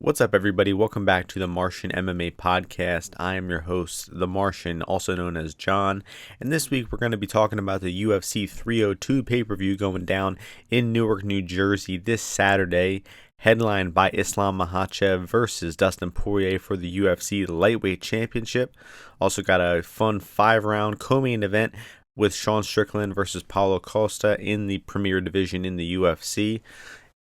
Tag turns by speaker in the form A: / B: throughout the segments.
A: What's up, everybody? Welcome back to the Martian MMA podcast. I am your host, the Martian, also known as John. And this week, we're going to be talking about the UFC 302 pay-per-view going down in Newark, New Jersey this Saturday, headlined by Islam Makhachev versus Dustin Poirier for the UFC Lightweight Championship. Also got a fun 5-round co-main event with Sean Strickland versus Paulo Costa in the Premier Division in the UFC.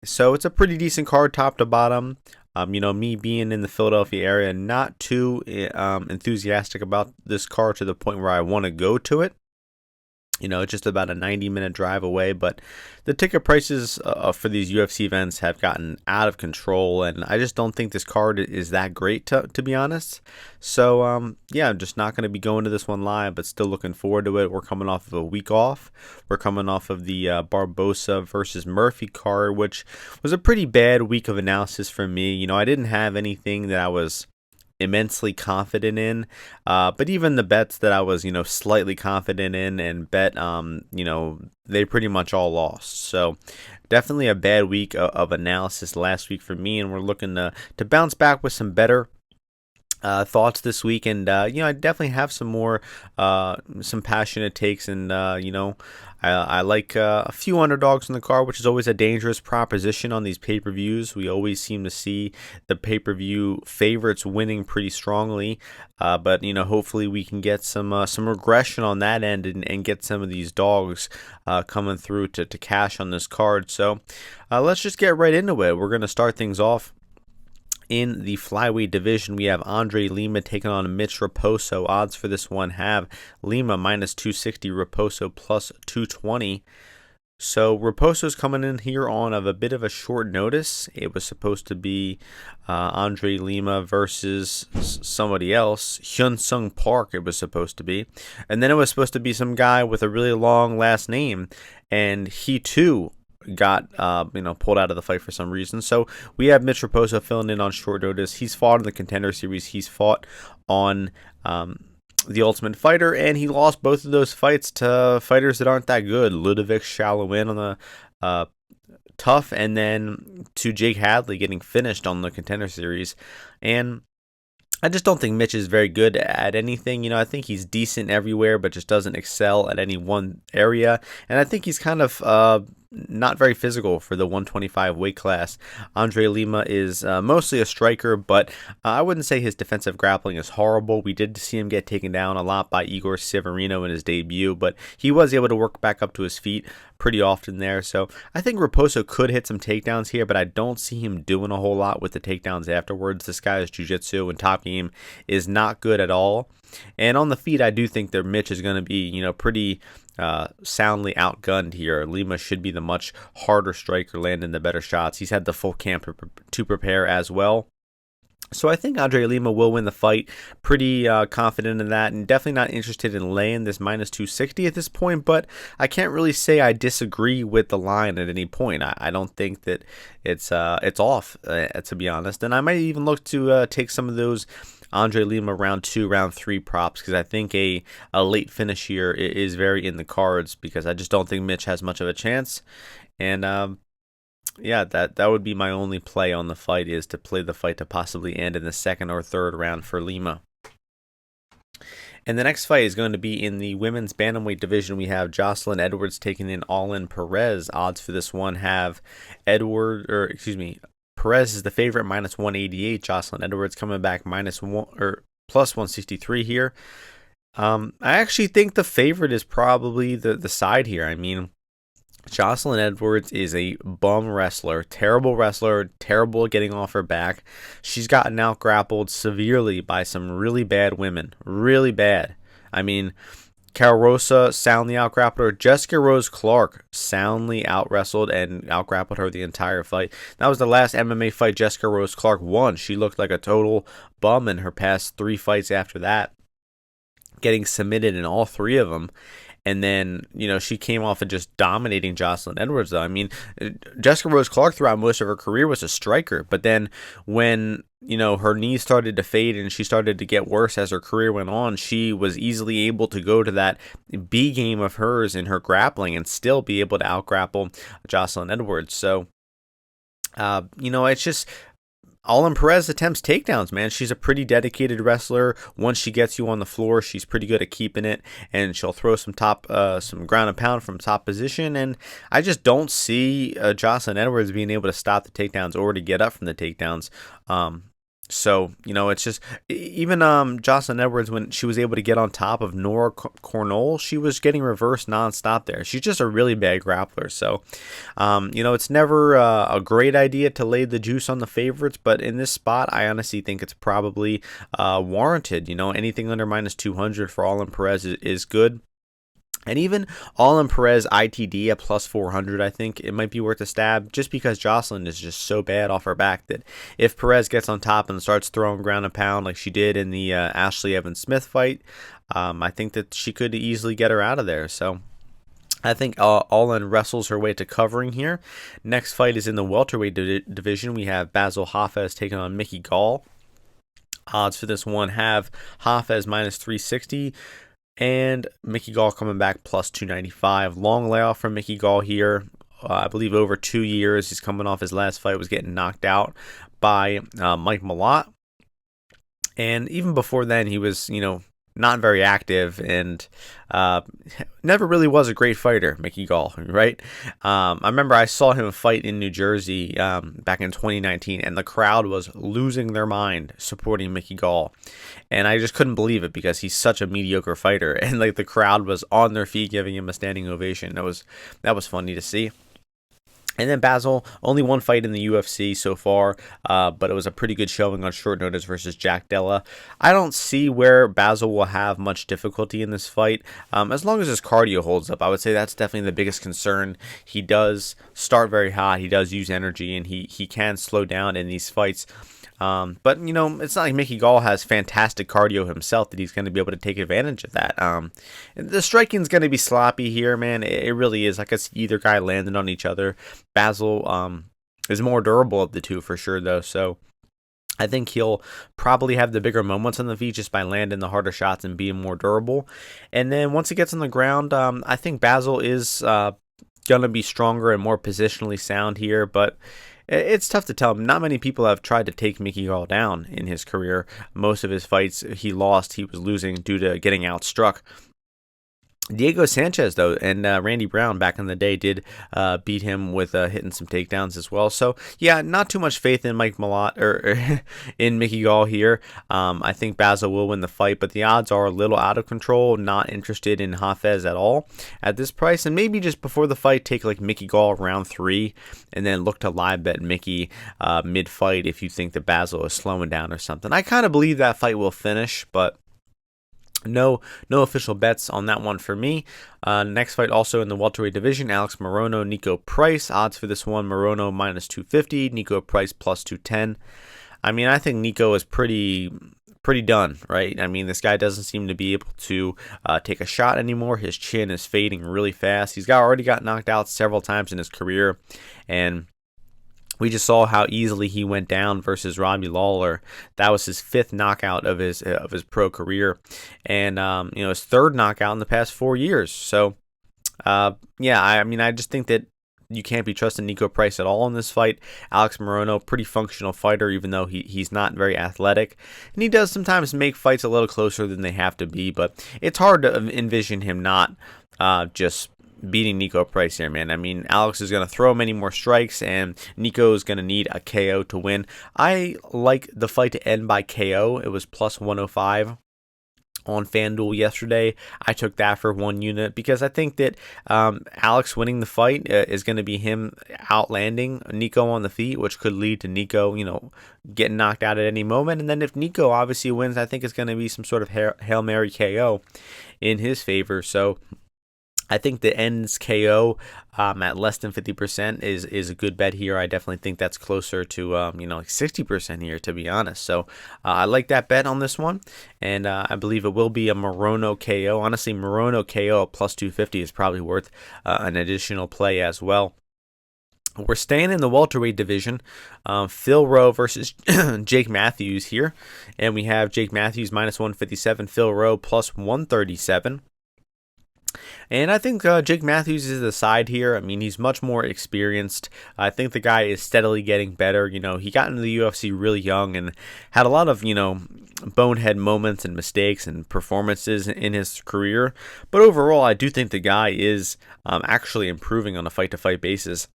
A: So it's a pretty decent card top to bottom. Me being in the Philadelphia area, not too enthusiastic about this car to the point where I want to go to it. It's just about a 90-minute drive away, but the ticket prices for these UFC events have gotten out of control, and I just don't think this card is that great, to be honest. So, I'm just not going to be going to this one live, but still looking forward to it. We're coming off of a week off. We're coming off of the Barbosa versus Murphy card, which was a pretty bad week of analysis for me. I didn't have anything that I was immensely confident in, but even the bets that I was slightly confident in and bet they pretty much all lost. So definitely a bad week of analysis last week for me, and we're looking to bounce back with some better thoughts this week. And I definitely have some more some passionate takes, and I like a few underdogs in the card, which is always a dangerous proposition on these pay-per-views. We always seem to see the pay-per-view favorites winning pretty strongly, but hopefully we can get some regression on that end and get some of these dogs coming through to cash on this card. So let's just get right into it. We're going to start things off in the flyweight division. We have Andre Lima taking on Mitch Raposo. Odds for this one have Lima minus 260, Raposo plus 220. So Raposo's coming in here on a bit of a short notice. It was supposed to be Andre Lima versus somebody else, Hyun Sung Park it was supposed to be. And then it was supposed to be some guy with a really long last name, and he too got pulled out of the fight for some reason. So we have Mitch Raposo filling in on short notice. He's fought in the Contender Series. He's fought on the Ultimate Fighter, and he lost both of those fights to fighters that aren't that good. Ludovic Chalouin on the tough, and then to Jake Hadley getting finished on the Contender Series. And I just don't think Mitch is very good at anything. I think he's decent everywhere, but just doesn't excel at any one area. And I think he's kind of not very physical for the 125 weight class. Andre Lima is mostly a striker, but I wouldn't say his defensive grappling is horrible. We did see him get taken down a lot by Igor Severino in his debut, but he was able to work back up to his feet pretty often there. So I think Raposo could hit some takedowns here, but I don't see him doing a whole lot with the takedowns afterwards. This guy's jiu-jitsu and top game is not good at all. And on the feet, I do think that Mitch is going to be, pretty soundly outgunned here. Lima should be the much harder striker, landing the better shots. He's had the full camp to prepare as well. So I think Andre Lima will win the fight. Pretty confident in that, and definitely not interested in laying this minus 260 at this point, but I can't really say I disagree with the line at any point. I don't think that it's off, to be honest. And I might even look to take some of those Andre Lima round 2, round 3 props, because I think a late finish here is very in the cards, because I just don't think Mitch has much of a chance. And that would be my only play on the fight, is to play the fight to possibly end in the second or third round for Lima. And the next fight is going to be in the women's bantamweight division. We have Jocelyn Edwards taking in Edwards-Perez. Odds for this one have Perez is the favorite, minus 188. Jocelyn Edwards coming back plus 163 here. I actually think the favorite is probably the side here. I mean, Jocelyn Edwards is a bum wrestler, terrible at getting off her back. She's gotten out grappled severely by some really bad women. Really bad. I mean, Carol Rosa soundly out-grappled her. Jessica Rose Clark soundly out-wrestled and out-grappled her the entire fight. That was the last MMA fight Jessica Rose Clark won. She looked like a total bum in her past 3 fights after that, getting submitted in all 3 of them. And then, she came off of just dominating Jocelyn Edwards, though. I mean, Jessica Rose Clark throughout most of her career was a striker. But then when, her knees started to fade and she started to get worse as her career went on, she was easily able to go to that B game of hers in her grappling and still be able to out-grapple Jocelyn Edwards. So, it's just Holland-Perez attempts takedowns, man. She's a pretty dedicated wrestler. Once she gets you on the floor, she's pretty good at keeping it, and she'll throw some ground and pound from top position. And I just don't see Jocelyn Edwards being able to stop the takedowns or to get up from the takedowns. So, it's just, even Jocelyn Edwards, when she was able to get on top of Nora Cornell, she was getting reversed nonstop there. She's just a really bad grappler. So, it's never a great idea to lay the juice on the favorites, but in this spot, I honestly think it's probably warranted. Anything under minus 200 for Holland-Perez is good. And even Holland-Perez ITD at plus 400, I think it might be worth a stab, just because Jocelyn is just so bad off her back that if Perez gets on top and starts throwing ground and pound like she did in the Ashley Evans-Smith fight, I think that she could easily get her out of there. So I think Holland wrestles her way to covering here. Next fight is in the welterweight division. We have Gall-Hafez taking on Mickey Gall. Odds for this one have Hafez minus 360. And Mickey Gall coming back plus 295. Long layoff from Mickey Gall here. I believe over 2 years. He's coming off his last fight, was getting knocked out by Mike Malott. And even before then, he was, not very active and never really was a great fighter, Mickey Gall, right? I remember I saw him fight in New Jersey back in 2019, and the crowd was losing their mind supporting Mickey Gall. And I just couldn't believe it because he's such a mediocre fighter. And the crowd was on their feet giving him a standing ovation. That was funny to see. And then Basil, only one fight in the UFC so far, but it was a pretty good showing on short notice versus Jack Della. I don't see where Basil will have much difficulty in this fight, as long as his cardio holds up. I would say that's definitely the biggest concern. He does start very hot, he does use energy, and he can slow down in these fights. But, it's not like Mickey Gall has fantastic cardio himself that he's going to be able to take advantage of that. The striking's going to be sloppy here, man. It really is. I could see either guy landing on each other. Basil is more durable of the two for sure, though. So I think he'll probably have the bigger moments on the feet just by landing the harder shots and being more durable. And then once he gets on the ground, I think Basil is going to be stronger and more positionally sound here, but it's tough to tell. Not many people have tried to take Mickey Gall down in his career. Most of his fights he lost, he was losing due to getting outstruck. Diego Sanchez, though, and Randy Brown back in the day did beat him with hitting some takedowns as well. So, yeah, not too much faith in Mike Malott or in Mickey Gall here. I think Basil will win the fight, but the odds are a little out of control. Not interested in Hafez at all at this price. And maybe just before the fight, take Mickey Gall round 3 and then look to live bet Mickey mid-fight if you think that Basil is slowing down or something. I kind of believe that fight will finish, but no official bets on that one for me. Next fight also in the welterweight division, Alex-Morono, Nico Price. Odds for this one, Morono minus 250, Nico Price plus 210. I mean, I think Nico is pretty done, right? I mean, this guy doesn't seem to be able to take a shot anymore. His chin is fading really fast. He's already got knocked out several times in his career, and we just saw how easily he went down versus Robbie Lawler. That was his 5th knockout of his pro career, and his 3rd knockout in the past 4 years. So, I just think that you can't be trusting Nico Price at all in this fight. Alex-Morono, pretty functional fighter, even though he's not very athletic, and he does sometimes make fights a little closer than they have to be. But it's hard to envision him not just beating Nico Price here, man. I mean, Alex is going to throw many more strikes, and Nico is going to need a KO to win. I like the fight to end by KO. It was plus 105 on FanDuel yesterday. I took that for 1 unit because I think that Alex winning the fight is going to be him outlanding Nico on the feet, which could lead to Nico, getting knocked out at any moment. And then if Nico obviously wins, I think it's going to be some sort of Hail Mary KO in his favor. So I think the ends KO at less than 50% is a good bet here. I definitely think that's closer to 60% here, to be honest. So I like that bet on this one, and I believe it will be a Morono KO. Honestly, Morono KO at plus 250 is probably worth an additional play as well. We're staying in the welterweight division. Phil Rowe versus Jake Matthews here, and we have Jake Matthews minus 157, Phil Rowe plus 137. And I think Jake Matthews is the side here. I mean, he's much more experienced. I think the guy is steadily getting better. He got into the UFC really young and had a lot of, bonehead moments and mistakes and performances in his career. But overall, I do think the guy is actually improving on a fight-to-fight basis.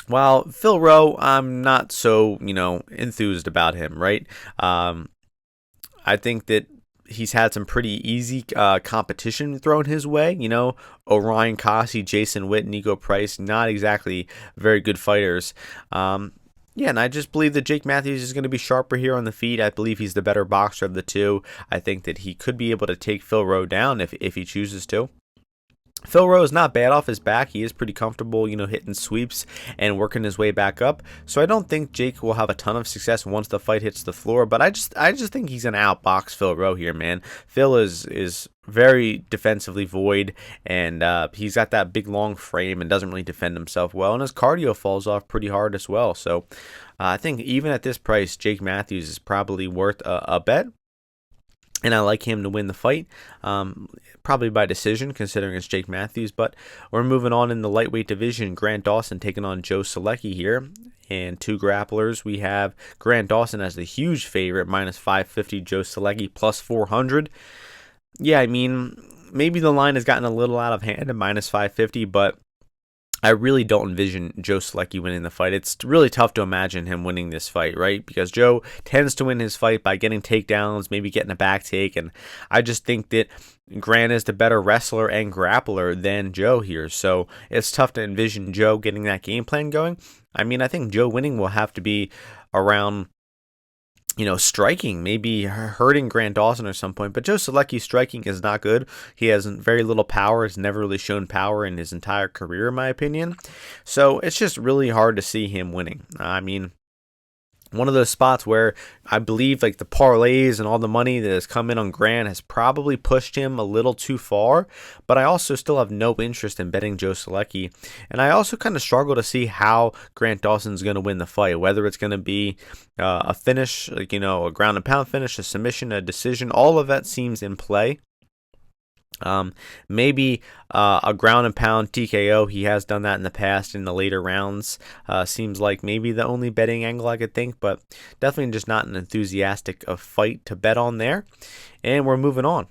A: While Phil Rowe, I'm not so, enthused about him, right? I think that he's had some pretty easy competition thrown his way. Orion Cossie, Jason Witt, Nico Price, not exactly very good fighters. And I just believe that Jake Matthews is going to be sharper here on the feet. I believe he's the better boxer of the two. I think that he could be able to take Phil Rowe down if he chooses to. Phil Rowe is not bad off his back. He is pretty comfortable, hitting sweeps and working his way back up. So I don't think Jake will have a ton of success once the fight hits the floor. But I just think he's gonna outbox Phil Rowe here, man. Phil is very defensively void, and he's got that big long frame and doesn't really defend himself well, and his cardio falls off pretty hard as well. So I think even at this price, Jake Matthews is probably worth a bet. And I like him to win the fight, probably by decision, considering it's Jake Matthews. But we're moving on in the lightweight division. Grant Dawson taking on Joe Solecki here. And two grapplers. We have Grant Dawson as the huge favorite, minus 550. Joe Solecki, plus 400. Yeah, I mean, maybe the line has gotten a little out of hand at minus 550, but I really don't envision Joe Solecki winning the fight. It's really tough to imagine him winning this fight, right? Because Joe tends to win his fight by getting takedowns, maybe getting a back take, and I just think that Grant is the better wrestler and grappler than Joe here, so it's tough to envision Joe getting that game plan going. I mean, I think Joe winning will have to be around striking, maybe hurting Grant Dawson at some point. But Joe Solecki's striking is not good. He has very little power. He's never really shown power in his entire career, in my opinion. So it's just really hard to see him winning. I mean, one of those spots where I believe like the parlays and all the money that has come in on Grant has probably pushed him a little too far, but I also still have no interest in betting Joe Solecki. And I also kind of struggle to see how Grant Dawson's going to win the fight, whether it's going to be a finish, a ground and pound finish, a submission, a decision. All of that seems in play. Maybe a ground and pound TKO. He has done that in the past in the later rounds. Seems like maybe the only betting angle I could think, but definitely just not an enthusiastic fight to bet on there. And we're moving on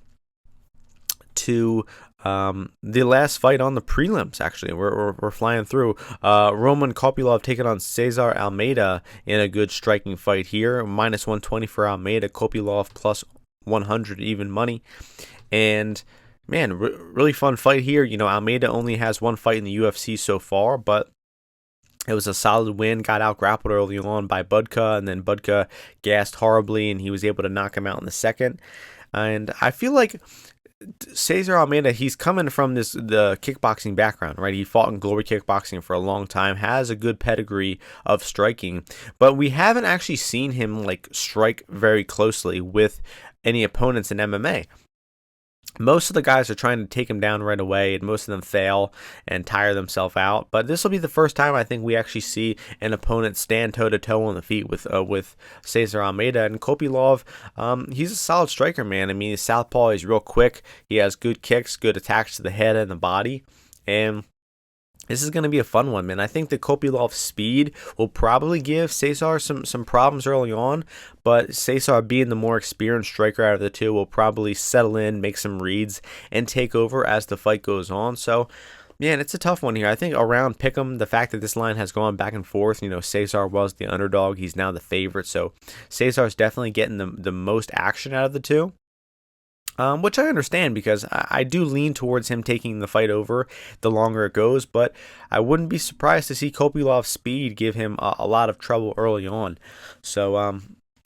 A: to the last fight on the prelims. Actually, we're flying through. Roman Kopylov taking on Cesar Almeida in a good striking fight here. Minus 120 for Almeida. Kopylov plus 100 even money. And man, really fun fight here. Almeida only has one fight in the UFC so far, but it was a solid win. Got out grappled early on by Budka, and then Budka gassed horribly, and he was able to knock him out in the second. And I feel like Cesar Almeida, he's coming from the kickboxing background, right? He fought in Glory Kickboxing for a long time, has a good pedigree of striking, but we haven't actually seen him strike very closely with any opponents in MMA. Most of the guys are trying to take him down right away, and most of them fail and tire themselves out. But this will be the first time I think we actually see an opponent stand toe-to-toe on the feet with Cesar Almeida. And Kopylov, he's a solid striker, man. I mean, he's southpaw, he's real quick. He has good kicks, good attacks to the head and the body. And this is going to be a fun one, man. I think the Kopylov's speed will probably give Cesar some problems early on, but Cesar, being the more experienced striker out of the two, will probably settle in, make some reads, and take over as the fight goes on. So, man, it's a tough one here. I think around Pick'em, the fact that this line has gone back and forth, Cesar was the underdog. He's now the favorite, so Cesar's definitely getting the most action out of the two. Which I understand, because I do lean towards him taking the fight over the longer it goes, but I wouldn't be surprised to see Kopylov's speed give him a lot of trouble early on. So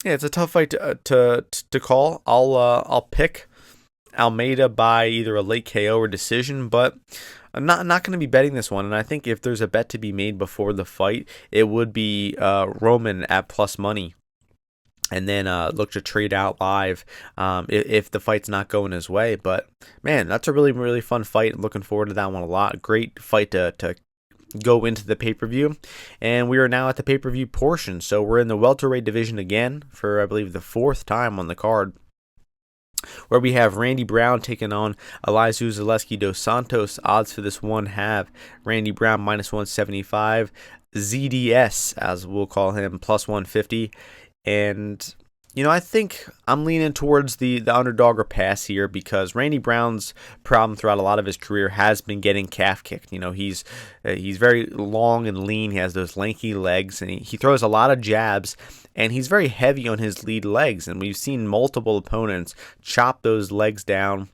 A: yeah, it's a tough fight to call. I'll pick Almeida by either a late KO or decision, but I'm not going to be betting this one. And I think if there's a bet to be made before the fight, it would be Roman at plus money. And then look to trade out live if the fight's not going his way. But, man, that's a really, really fun fight. Looking forward to that one a lot. Great fight to go into the pay-per-view. And we are now at the pay-per-view portion. So we're in the welterweight division again for, I believe, the fourth time on the card. where we have Randy Brown taking on Edwards-Perez dos Santos. Odds for this one have Randy Brown minus 175, ZDS, as we'll call him, plus 150. And, I think I'm leaning towards the underdog or pass here, because Randy Brown's problem throughout a lot of his career has been getting calf kicked. He's very long and lean. He has those lanky legs, and he throws a lot of jabs, and he's very heavy on his lead legs. And we've seen multiple opponents chop those legs down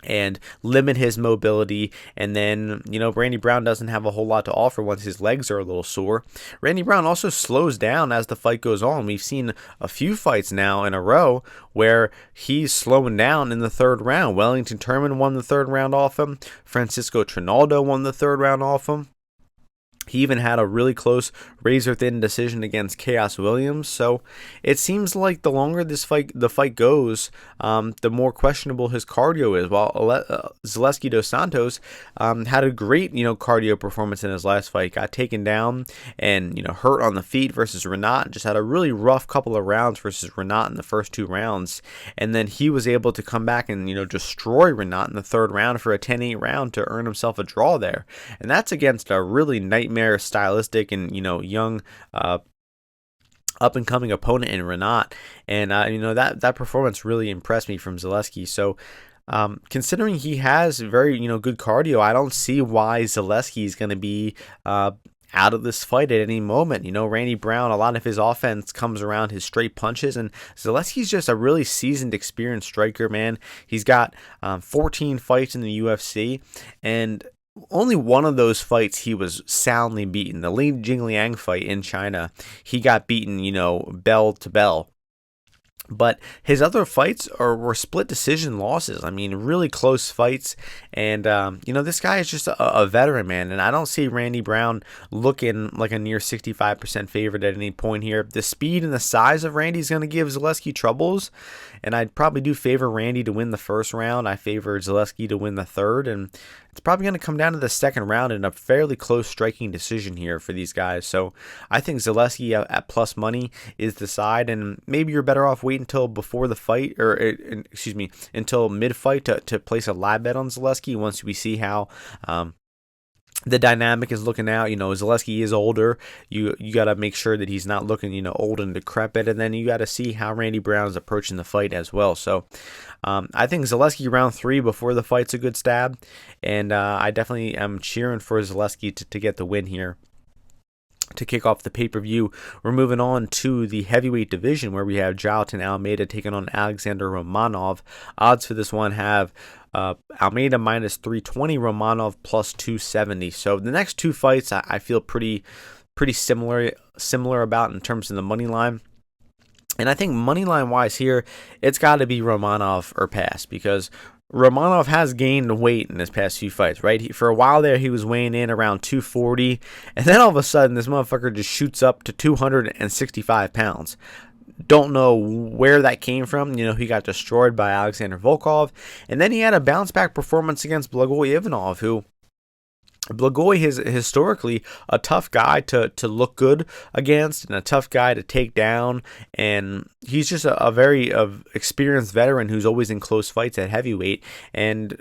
A: and limit his mobility. And then, Randy Brown doesn't have a whole lot to offer once his legs are a little sore. Randy Brown also slows down as the fight goes on. We've seen a few fights now in a row where he's slowing down in the third round. Wellington Turman won the third round off him. Francisco Trinaldo won the third round off him. He even had a really close razor-thin decision against Chaos Williams. So it seems like the longer the fight goes, the more questionable his cardio is. While Zaleski dos Santos had a great cardio performance in his last fight, got taken down and hurt on the feet versus Renat. Just had a really rough couple of rounds versus Renat in the first 2 rounds, and then he was able to come back and destroy Renat in the third round for a 10-8 round to earn himself a draw there. And that's against a really nightmare stylistic and young up and coming opponent in Renat. And that performance really impressed me from Zaleski. So considering he has very good cardio, I don't see why Zaleski is going to be out of this fight at any moment. Randy Brown, a lot of his offense comes around his straight punches, and Zaleski's just a really seasoned, experienced striker, man. He's got 14 fights in the UFC, and only one of those fights he was soundly beaten. The Li Jingliang fight in China, he got beaten, bell to bell. But his other fights were split decision losses. I mean, really close fights. And, this guy is just a veteran, man. And I don't see Randy Brown looking like a near 65% favorite at any point here. The speed and the size of Randy is going to give Zaleski troubles. And I'd probably do favor Randy to win the first round. I favor Zaleski to win the third. And it's probably going to come down to the second round in a fairly close striking decision here for these guys. So I think Zaleski at plus money is the side. And maybe you're better off waiting until before the fight, until mid-fight to place a live bet on Zaleski once we see how the dynamic is looking out. Zaleski is older. You got to make sure that he's not looking, old and decrepit. And then you got to see how Randy Brown's approaching the fight as well. So I think Zaleski round 3 before the fight's a good stab. And I definitely am cheering for Zaleski to get the win here. To kick off the pay-per-view, we're moving on to the heavyweight division, where we have Almeida taking on Almeida-Romanov. Odds for this one have Almeida minus 320, Romanov plus 270. So the next 2 fights I feel pretty similar about in terms of the money line. And I think money line wise here, it's got to be Romanov or pass, because Romanov has gained weight in his past few fights, right? For a while there, he was weighing in around 240, and then all of a sudden, this motherfucker just shoots up to 265 pounds. Don't know where that came from. He got destroyed by Alexander Volkov, and then he had a bounce-back performance against Blagoy Ivanov, who Blagoy is historically a tough guy to look good against and a tough guy to take down, and he's just a very experienced veteran who's always in close fights at heavyweight. And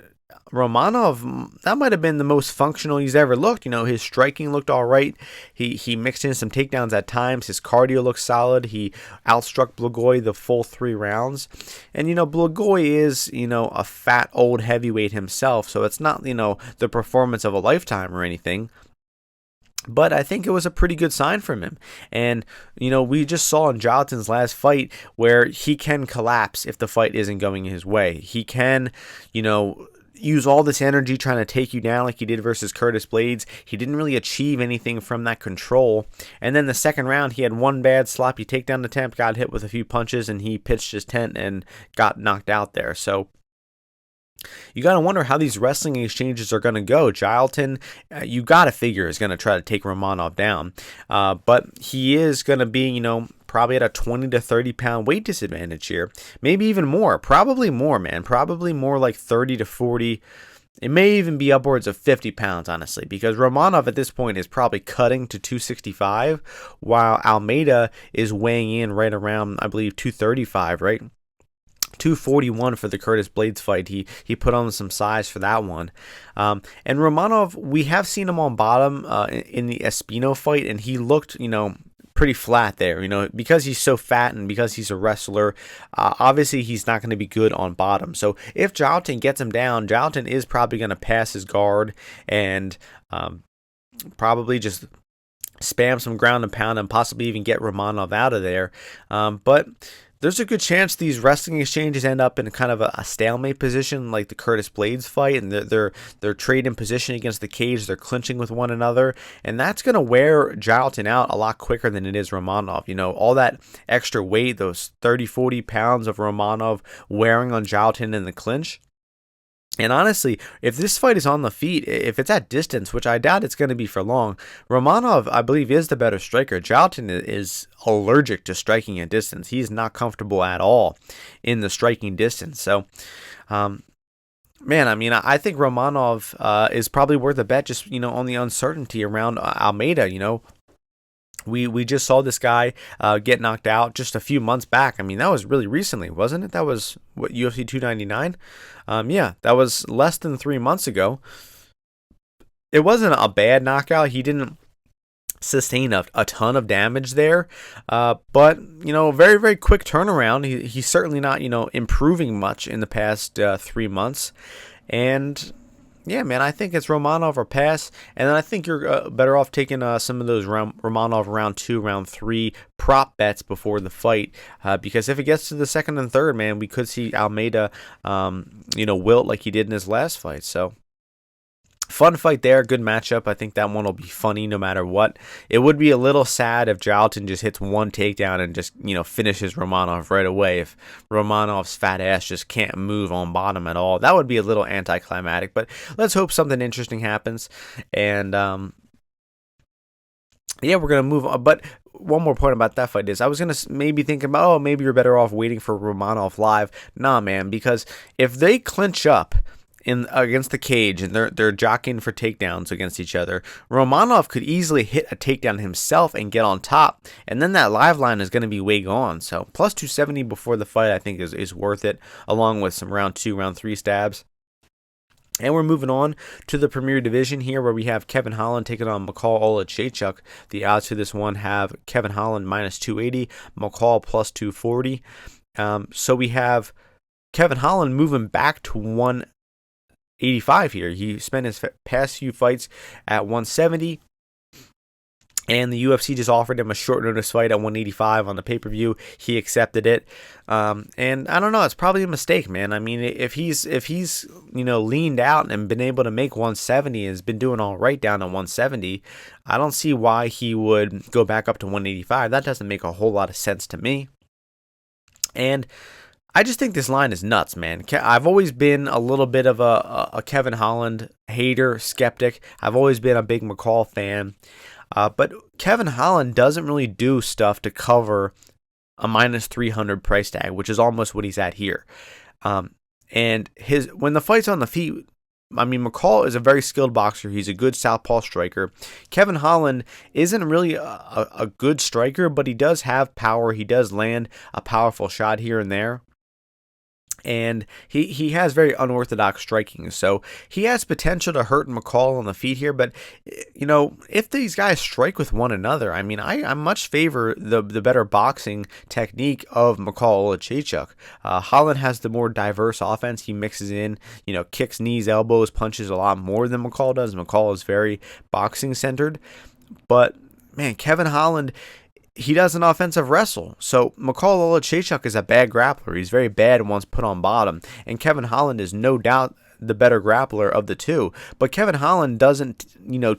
A: Romanov, that might have been the most functional he's ever looked. His striking looked all right. He mixed in some takedowns at times. His cardio looked solid. He outstruck Blagoy the full 3 rounds. And, Blagoy is, a fat old heavyweight himself, so it's not, the performance of a lifetime or anything. But I think it was a pretty good sign from him. And, we just saw in Jonathan's last fight where he can collapse if the fight isn't going his way. He can, use all this energy trying to take you down like he did versus Curtis Blades. He didn't really achieve anything from that control. And then the second round, he had one bad sloppy takedown attempt, got hit with a few punches, and he pitched his tent and got knocked out there. So you got to wonder how these wrestling exchanges are going to go. Jonathan, you got to figure, is going to try to take Romanov down. But he is going to be, probably at a 20 to 30 pound weight disadvantage here. Maybe even more. Probably more, man. Probably more like 30 to 40. It may even be upwards of 50 pounds, honestly, because Romanov at this point is probably cutting to 265, while Almeida is weighing in right around, I believe, 235, right? 241 for the Curtis Blades fight. He put on some size for that one. And Romanov, we have seen him on bottom in the Espino fight, and he looked, pretty flat there, because he's so fat and because he's a wrestler. Obviously, he's not going to be good on bottom. So if Jailton gets him down, Jailton is probably going to pass his guard and probably just spam some ground and pound and possibly even get Romanov out of there. But there's a good chance these wrestling exchanges end up in kind of a stalemate position like the Curtis Blades fight, and they're trading position against the cage, they're clinching with one another, and that's going to wear Jailton out a lot quicker than it is Romanov. All that extra weight, those 30-40 pounds of Romanov wearing on Jailton in the clinch. And honestly, if this fight is on the feet, if it's at distance, which I doubt it's going to be for long, Romanov, I believe, is the better striker. Jailton is allergic to striking at distance. He's not comfortable at all in the striking distance. So, I think Romanov is probably worth a bet just, on the uncertainty around Almeida. We just saw this guy get knocked out just a few months back. That was really recently, wasn't it? That was, UFC 299? Yeah, that was less than 3 months ago. It wasn't a bad knockout. He didn't sustain a ton of damage there. But, very, very quick turnaround. He's certainly not, improving much in the past 3 months. And yeah, man, I think it's Romanov or pass, and then I think you're better off taking some of those Romanov round 2, round 3 prop bets before the fight, because if it gets to the second and third, man, we could see Almeida, wilt like he did in his last fight. So fun fight there, good matchup. I think that one will be funny no matter what. It would be a little sad if Jailton just hits one takedown and just, finishes Romanov right away. If Romanov's fat ass just can't move on bottom at all, that would be a little anticlimactic. But let's hope something interesting happens. And we're going to move on. But one more point about that fight is I was going to maybe think about, maybe you're better off waiting for Romanov live. Nah, man, because if they clinch up against the cage and they're jockeying for takedowns against each other, Romanov could easily hit a takedown himself and get on top, and then that live line is going to be way gone. So plus 270 before the fight I think is worth it, along with some round 2, round 3 stabs. And we're moving on to the Premier Division here, where we have Kevin Holland taking on Makhachev-Poirier. The odds for this one have Kevin Holland minus 280, McCall plus 240. So we have Kevin Holland moving back to 185 here. He spent his past few fights at 170, and the UFC just offered him a short notice fight at 185 on the pay-per-view. He accepted it, and I don't know, it's probably a mistake, man. If he's leaned out and been able to make 170 and has been doing all right down to 170, I don't see why he would go back up to 185. That doesn't make a whole lot of sense to me. And I just think this line is nuts, man. I've always been a little bit of a Kevin Holland hater, skeptic. I've always been a big McCall fan. But Kevin Holland doesn't really do stuff to cover a minus 300 price tag, which is almost what he's at here. And when the fight's on the feet, McCall is a very skilled boxer. He's a good southpaw striker. Kevin Holland isn't really a good striker, but he does have power. He does land a powerful shot here and there. And he has very unorthodox striking, so he has potential to hurt McCall on the feet here. But if these guys strike with one another, I much favor the better boxing technique of Makhachev-Poirier. Holland has the more diverse offense. He mixes in kicks, knees, elbows, punches a lot more than McCall does. McCall is very boxing centered, but man, Kevin Holland, he does an offensive wrestle. So Makhachev-Poirier is a bad grappler. He's very bad once put on bottom. And Kevin Holland is no doubt the better grappler of the two. But Kevin Holland doesn't,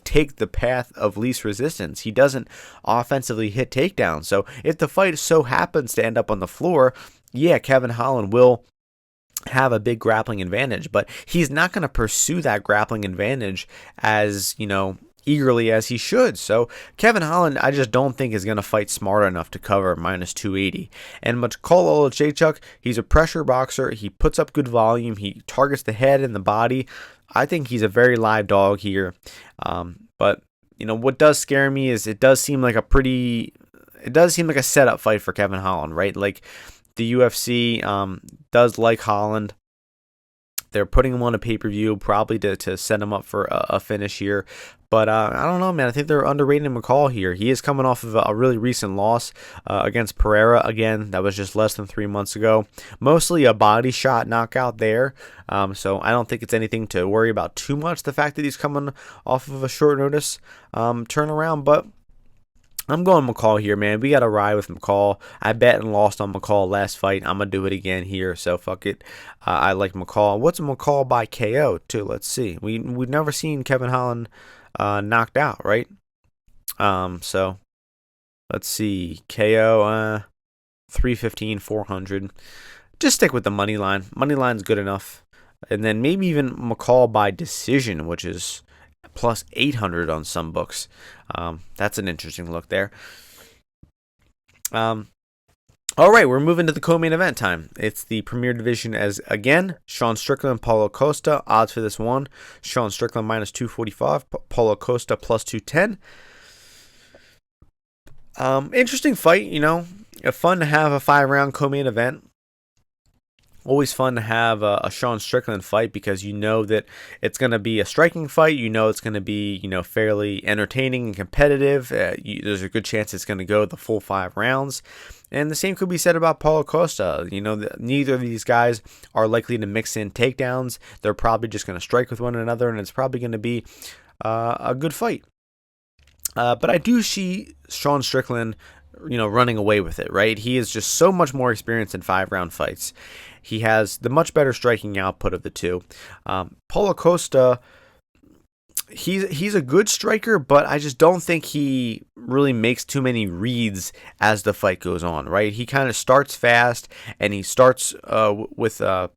A: take the path of least resistance. He doesn't offensively hit takedowns. So if the fight so happens to end up on the floor, yeah, Kevin Holland will have a big grappling advantage. But he's not going to pursue that grappling advantage as, eagerly as he should. So Kevin Holland, I just don't think is going to fight smart enough to cover minus 280. And Makhachev-Poirier, he's a pressure boxer. He puts up good volume. He targets the head and the body. I think he's a very live dog here. But what does scare me is it does seem like a setup fight for Kevin Holland, right? Like the UFC does like Holland. They're putting him on a pay-per-view probably to set him up for a finish here. But I don't know, man. I think they're underrating McCall here. He is coming off of a really recent loss against Pereira. Again, that was just less than 3 months ago. Mostly a body shot knockout there. So I don't think it's anything to worry about too much, the fact that he's coming off of a short notice turnaround. But I'm going McCall here, man. We got to ride with McCall. I bet and lost on McCall last fight. I'm going to do it again here, so fuck it. I like McCall. What's McCall by KO, too? Let's see. We've never seen Kevin Holland knocked out, right? So let's see. KO, 315, 400. Just stick with the money line. Money line's good enough. And then maybe even McCall by decision, which is plus 800 on some books. That's an interesting look there. All right, we're moving to the co-main event time. It's the premier division as, again, Sean Strickland, Paulo Costa. Odds for this one, Sean Strickland minus 245, Paulo Costa plus 210. Interesting fight, you know. Fun to have a 5-round co-main event. Always fun to have a Sean Strickland fight because you know that it's going to be a striking fight. You know it's going to be, you know, fairly entertaining and competitive. There's a good chance it's going to go the full 5 rounds. And the same could be said about Paulo Costa. You know, neither of these guys are likely to mix in takedowns. They're probably just going to strike with one another, and it's probably going to be a good fight. But I do see Sean Strickland, you know, running away with it, right? He is just so much more experienced in 5-round fights. He has the much better striking output of the two. Paulo Costa, he's a good striker, but I just don't think he really makes too many reads as the fight goes on, right? He kind of starts fast, and he starts with a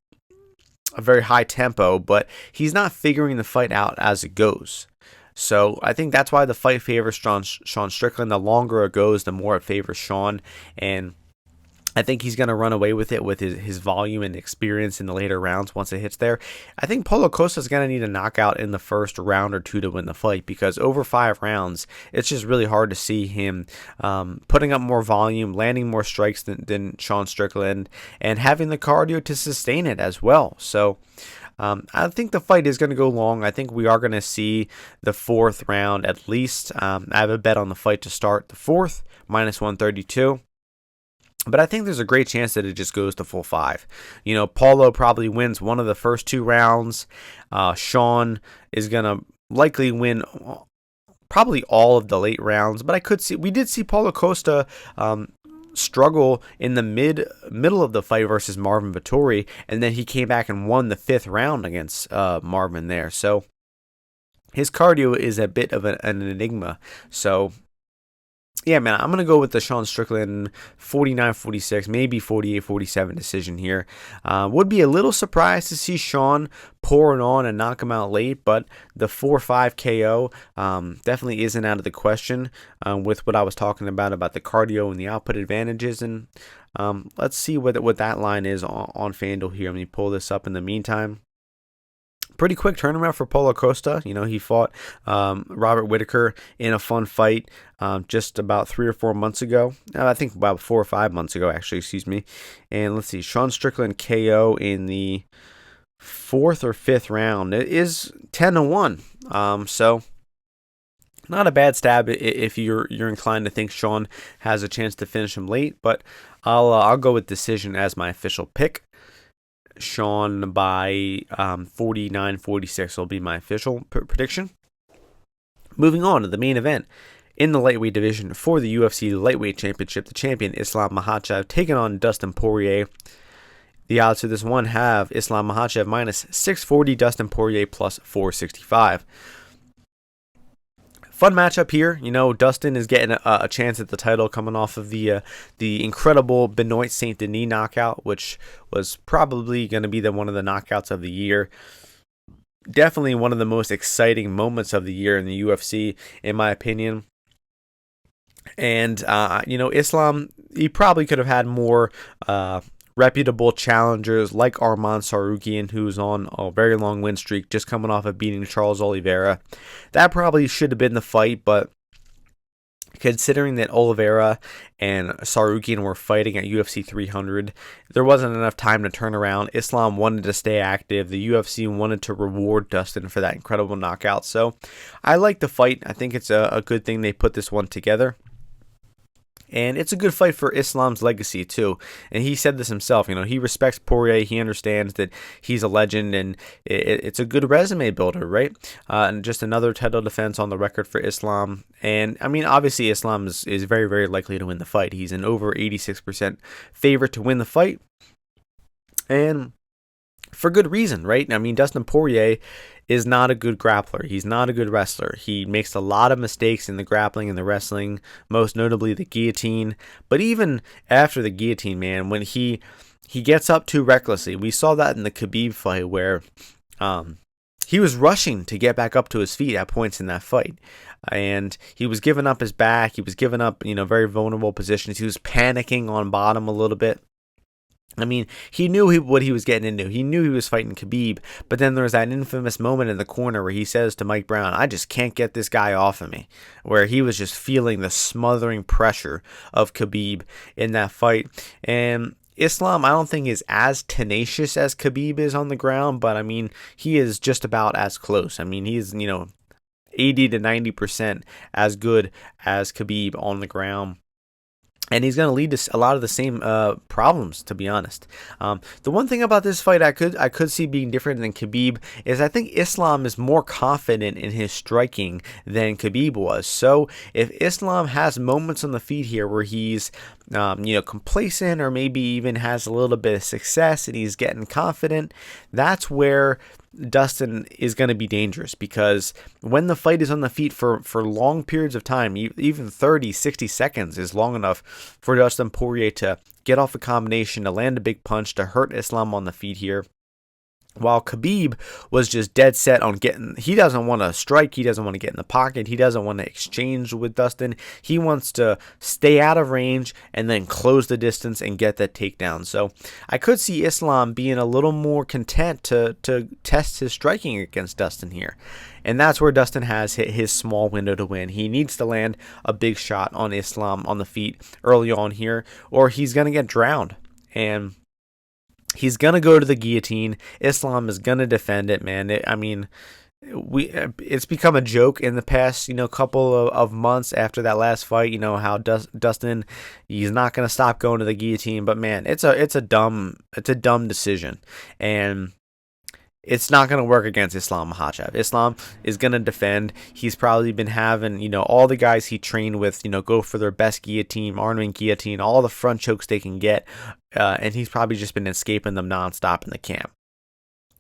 A: very high tempo, but he's not figuring the fight out as it goes. So I think that's why the fight favors Sean Strickland. The longer it goes, the more it favors Sean. And I think he's going to run away with it with his volume and experience in the later rounds once it hits there. I think Paulo Costa is going to need a knockout in the first round or two to win the fight because over 5 rounds, it's just really hard to see him putting up more volume, landing more strikes than Sean Strickland, and having the cardio to sustain it as well. So I think the fight is going to go long. I think we are going to see the 4th round at least. I have a bet on the fight to start the 4th, minus 132. But I think there's a great chance that it just goes to full 5. You know, Paulo probably wins one of the first 2 rounds. Sean is going to likely win probably all of the late rounds. But we did see Paulo Costa struggle in the middle of the fight versus Marvin Vettori, and then he came back and won the 5th round against Marvin there. So his cardio is a bit of an enigma. So yeah, man, I'm going to go with the Sean Strickland 49-46, maybe 48-47 decision here. Would be a little surprised to see Sean pouring on and knock him out late, but the 4-5 KO definitely isn't out of the question with what I was talking about the cardio and the output advantages. And let's see what that line is on FanDuel here. Let me pull this up in the meantime. Pretty quick turnaround for Paulo Costa. You know, he fought Robert Whittaker in a fun fight just about 3 or 4 months ago. I think about 4 or 5 months ago, actually, excuse me. And let's see, Sean Strickland KO in the 4th or 5th round. It is 10-1. So not a bad stab if you're inclined to think Sean has a chance to finish him late. But I'll go with decision as my official pick. Sean by 49-46 will be my official prediction. Moving on to the main event. In the lightweight division for the UFC Lightweight Championship, the champion Islam Makhachev taking on Dustin Poirier. The odds for this one have Islam Makhachev minus 640, Dustin Poirier plus 465. Fun matchup here. You know, Dustin is getting a chance at the title coming off of the incredible Benoit Saint Denis knockout, which was probably going to be one of the knockouts of the year. Definitely one of the most exciting moments of the year in the UFC, in my opinion. And, you know, Islam, he probably could have had more reputable challengers like Arman Tsarukyan, who's on a very long win streak, just coming off of beating Charles Oliveira. That probably should have been the fight, but Considering that Oliveira and Sarukian were fighting at UFC 300, there wasn't enough time to turn around. Islam wanted to stay active. The UFC wanted to reward Dustin for that incredible knockout. So I like the fight. I think it's a good thing they put this one together. And it's a good fight for Islam's legacy, too. And he said this himself. He respects Poirier. He understands that he's a legend, and it's a good resume builder, right? And just another title defense on the record for Islam. And, obviously, Islam is very, very likely to win the fight. He's an over 86% favorite to win the fight. And for good reason, right? Dustin Poirier is not a good grappler. He's not a good wrestler. He makes a lot of mistakes in the grappling and the wrestling, most notably the guillotine. But even after the guillotine, man, when he gets up too recklessly, we saw that in the Khabib fight where he was rushing to get back up to his feet at points in that fight. And he was giving up his back. He was giving up, very vulnerable positions. He was panicking on bottom a little bit. He knew what he was getting into. He knew he was fighting Khabib, but then there was that infamous moment in the corner where he says to Mike Brown, "I just can't get this guy off of me," where he was just feeling the smothering pressure of Khabib in that fight. And Islam, I don't think, is as tenacious as Khabib is on the ground, but he is just about as close. He's 80 to 90% as good as Khabib on the ground. And he's going to lead to a lot of the same problems, to be honest. The one thing about this fight I could see being different than Khabib is I think Islam is more confident in his striking than Khabib was. So if Islam has moments on the feet here where he's complacent or maybe even has a little bit of success and he's getting confident, that's where Dustin is going to be dangerous, because when the fight is on the feet for long periods of time, even 30, 60 seconds is long enough for Dustin Poirier to get off a combination, to land a big punch, to hurt Islam on the feet here. While Khabib was just dead set on he doesn't want to strike, he doesn't want to get in the pocket, he doesn't want to exchange with Dustin. He wants to stay out of range and then close the distance and get that takedown. So I could see Islam being a little more content to test his striking against Dustin here. And that's where Dustin has hit his small window to win. He needs to land a big shot on Islam on the feet early on here, or he's going to get drowned. And he's going to go to the guillotine. Islam is going to defend it, man. It's become a joke in the past, couple of months after that last fight, how Dustin, he's not going to stop going to the guillotine. But man, it's a dumb decision. And it's not going to work against Islam Makhachev. Islam is going to defend. He's probably been having, all the guys he trained with, go for their best guillotine, arming guillotine, all the front chokes they can get. And he's probably just been escaping them nonstop in the camp.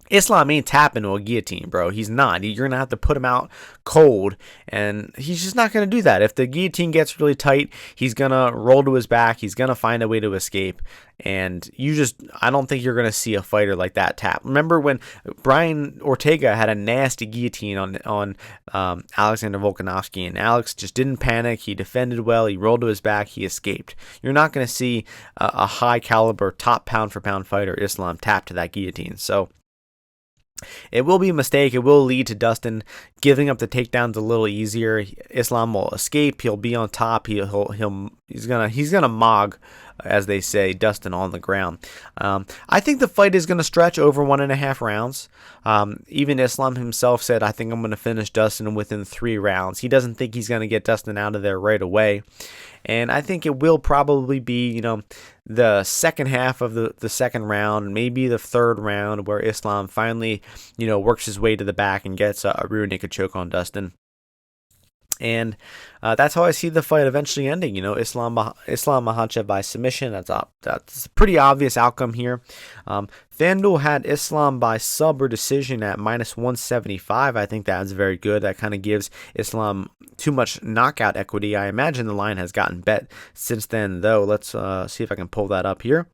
A: Islam ain't tapping to a guillotine, bro. He's not. You're going to have to put him out cold, and he's just not going to do that. If the guillotine gets really tight, he's going to roll to his back. He's going to find a way to escape, and I don't think you're going to see a fighter like that tap. Remember when Brian Ortega had a nasty guillotine on Alexander Volkanovski, and Alex just didn't panic. He defended well. He rolled to his back. He escaped. You're not going to see a high-caliber, top pound-for-pound fighter, Islam, tap to that guillotine. So it will be a mistake. It will lead to Dustin giving up the takedowns a little easier. Islam will escape. He'll be on top. He's gonna mog, as they say, Dustin on the ground. I think the fight is gonna stretch over 1.5 rounds. Even Islam himself said, "I think I'm gonna finish Dustin within 3 rounds." He doesn't think he's gonna get Dustin out of there right away. And I think it will probably be, the second half of the second round, maybe the third round, where Islam finally, works his way to the back and gets a rear naked choke on Dustin. And that's how I see the fight eventually ending. Islam Makhachev by submission. That's a pretty obvious outcome here. FanDuel had Islam by sub or decision at -175. I think that's very good. That kind of gives Islam too much knockout equity. I imagine the line has gotten bet since then, though. Let's see if I can pull that up here.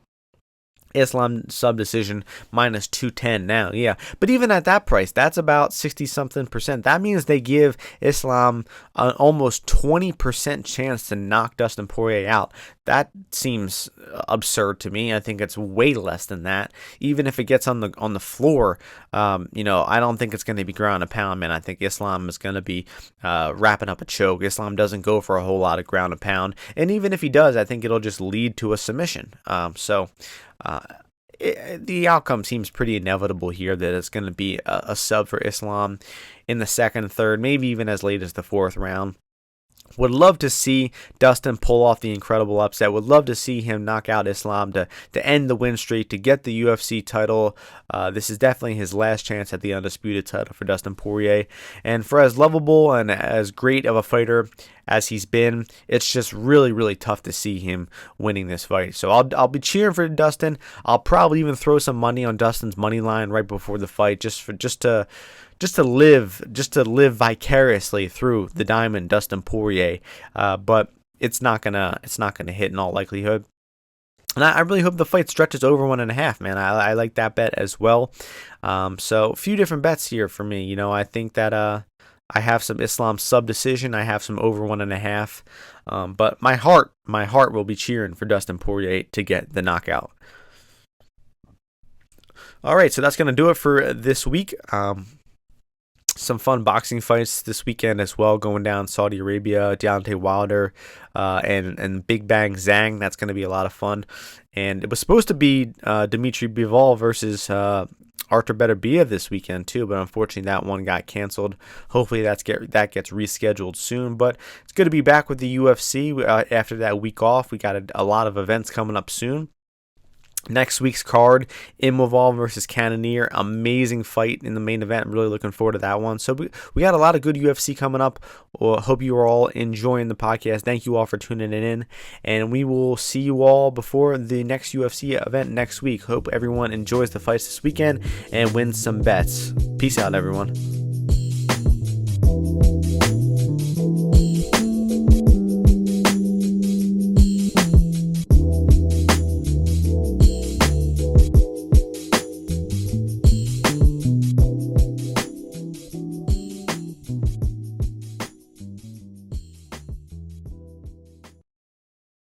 A: Islam sub decision -210 now, yeah. But even at that price, that's about 60-something%. That means they give Islam an almost 20% chance to knock Dustin Poirier out. That seems absurd to me. I think it's way less than that. Even if it gets on the floor, I don't think it's going to be ground and pound, man. I think Islam is going to be wrapping up a choke. Islam doesn't go for a whole lot of ground and pound, and even if he does, I think it'll just lead to a submission. The outcome seems pretty inevitable here, that it's going to be a sub for Islam in the second, third, maybe even as late as the fourth round. Would love to see Dustin pull off the incredible upset. Would love to see him knock out Islam to end the win streak, to get the UFC title. This is definitely his last chance at the undisputed title for Dustin Poirier. And for as lovable and as great of a fighter as he's been, it's just really, really tough to see him winning this fight. So I'll be cheering for Dustin. I'll probably even throw some money on Dustin's money line right before the fight, just to live vicariously through the Diamond Dustin Poirier. But it's not gonna hit in all likelihood. And I really hope the fight stretches over 1.5, man. I like that bet as well. So a few different bets here for me. I think that I have some Islam sub decision. I have some over 1.5. But my heart will be cheering for Dustin Poirier to get the knockout. All right, so that's gonna do it for this week. Some fun boxing fights this weekend as well, going down Saudi Arabia. Deontay Wilder and Big Bang Zhang. That's going to be a lot of fun. And it was supposed to be Dimitri Bivol versus Artur Beterbiev this weekend too, but unfortunately that one got canceled. Hopefully that gets rescheduled soon. But it's good to be back with the UFC after that week off. We got a lot of events coming up soon. Next week's card, Immovol versus Cannonier. Amazing fight in the main event. I'm really looking forward to that one. So we got a lot of good UFC coming up. Hope you are all enjoying the podcast. Thank you all for tuning in. And we will see you all before the next UFC event next week. Hope everyone enjoys the fights this weekend and wins some bets. Peace out, everyone.